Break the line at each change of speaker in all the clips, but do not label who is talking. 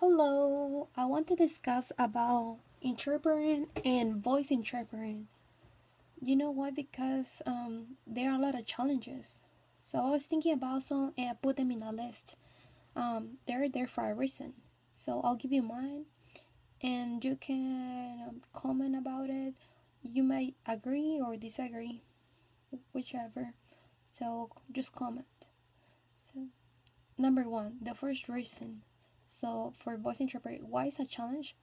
Hello, I want to discuss about interpreting and voice interpreting. You know why? Because there are a lot of challenges. So I was thinking about some and I put them in a list. They're there for a reason. So I'll give you mine and you can comment about it. You might agree or disagree, whichever. So just comment. So number one, the first reason. So for voice interpreting, why is a challenge?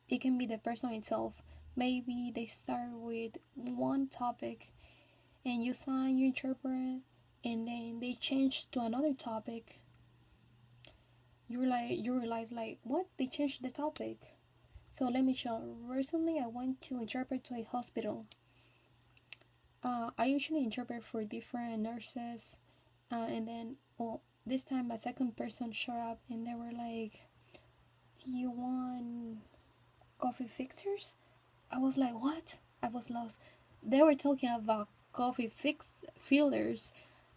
It can be the person itself. Maybe they start with one topic and you sign, you interpret, and then they change to another topic. You realize like what? They changed the topic. So let me show. Recently I went to interpret to a hospital. I usually interpret for different nurses, and then this time a second person showed up and they were like, "Do you want coffee fixers?" I was like, what? I was lost. They were talking about coffee fix fillers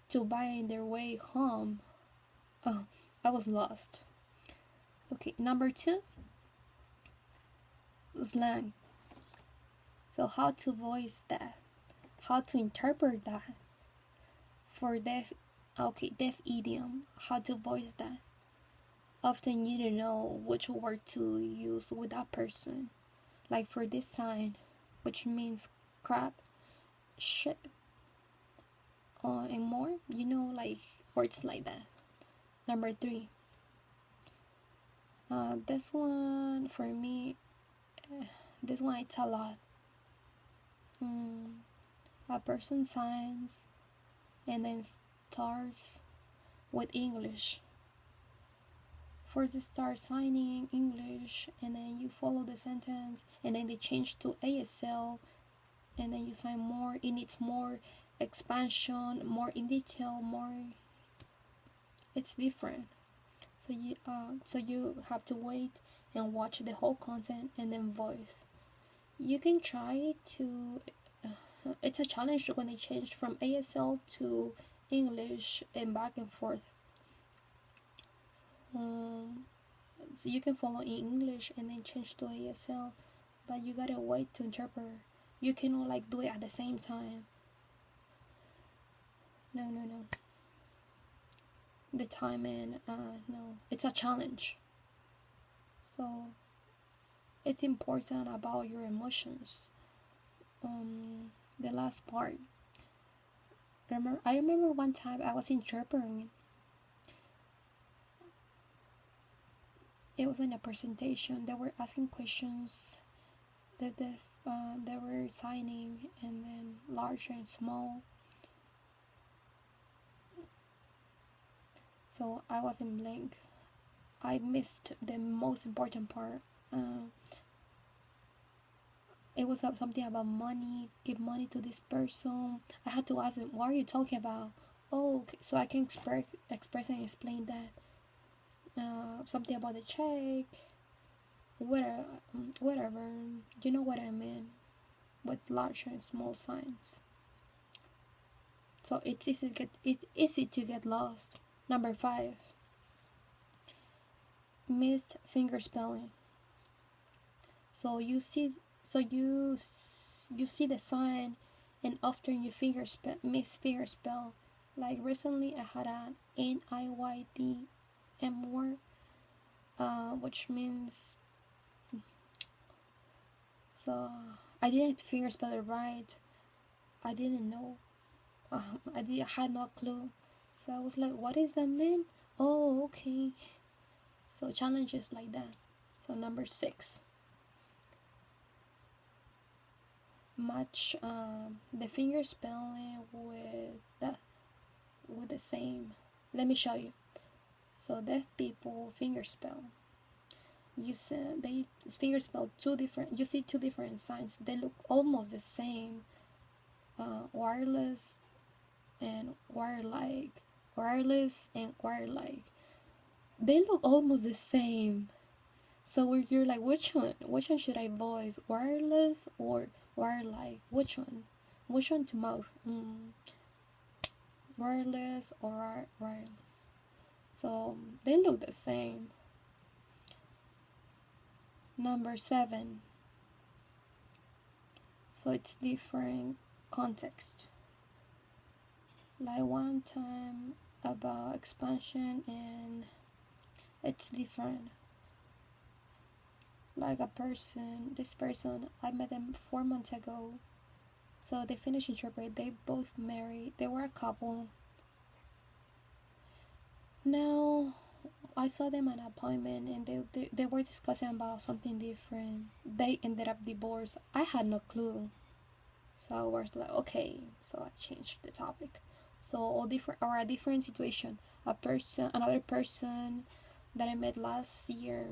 to buy in their way home. Oh, I was lost. Okay, number two, slang. So how to voice that? How to interpret that? For deaf, okay, deaf idiom. How to voice that? Often you don't know which word to use with that person. Like for this sign, which means crap, shit, and more. Like words like that. Number three, this one for me, this one it's a lot. Mm, a person signs and then starts with English. First they start signing English and then you follow the sentence and then they change to ASL and then you sign more. It needs more expansion, more in detail, more. It's different. So you have to wait and watch the whole content and then voice. You can try to. It's a challenge when they change from ASL to English and back and forth. Um, so you can follow in English and then change to ASL, but you gotta wait to interpret. You cannot like do it at the same time. No, no, no. The time and no, it's a challenge. So it's important about your emotions. The last part. I remember one time I was interpreting. It was in a presentation. They were asking questions that they were signing, and then large and small. So I was in blank. I missed the most important part. Uh, it was something about money. Give money to this person. I had to ask them, "What are you talking about?" Oh, okay. So I can express and explain that. Something about the check. Whatever, whatever. You know what I mean with large and small signs. So it's easy to get lost. Number five, missed finger spelling. So you see the sign, and often you miss finger spell. Like recently, I had an NIYDM word, which means so I didn't finger spell it right. I didn't know. I had no clue. So I was like, what is that mean? Oh, okay. So challenges like that. So number six, match the finger spelling with the same. Let me show you. So deaf people finger spell. You see they finger spell two different. You see two different signs. They look almost the same. Wireless and wire like. Wireless and wire like. They look almost the same. So you're like, which one? Which one should I voice? Wireless or wire like? Which one? Which one to mouth? Wireless or wireless? So they look the same. Number 7. So it's different context. Like one time about expansion and it's different. Like this person, I met them 4 months ago. So they finished interpret. They both married. They were a couple. Now I saw them at an appointment and they were discussing about something different. They ended up divorced. I had no clue. So I was like, okay. So I changed the topic. So all different or a different situation. Another person that I met last year.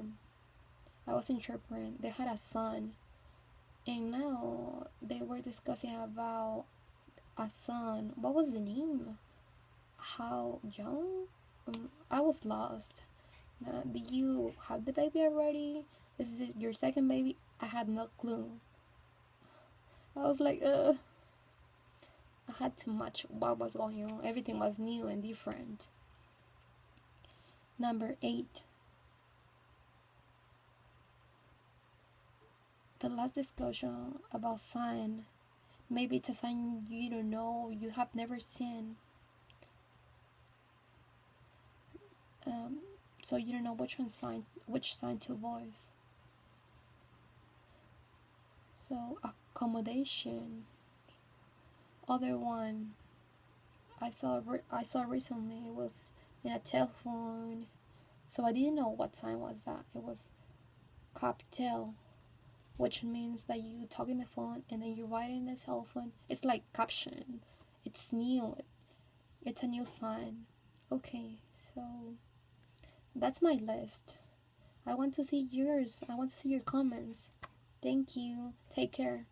I was interpreting. They had a son, and now they were discussing about a son. What was the name? How young? I was lost. Do you have the baby already? Is it your second baby? I had no clue. I was like, I had too much what was going on. Everything was new and different. Number 8. The last discussion about sign. Maybe it's a sign you don't know, you have never seen. Um, so you don't know which sign to voice. So accommodation. Other one I saw recently was in a telephone. So I didn't know what sign was that. It was capital, which means that you talk in the phone and then you write in the cell phone. It's like caption. It's new. It's a new sign. Okay, so that's my list. I want to see yours. I want to see your comments. Thank you. Take care.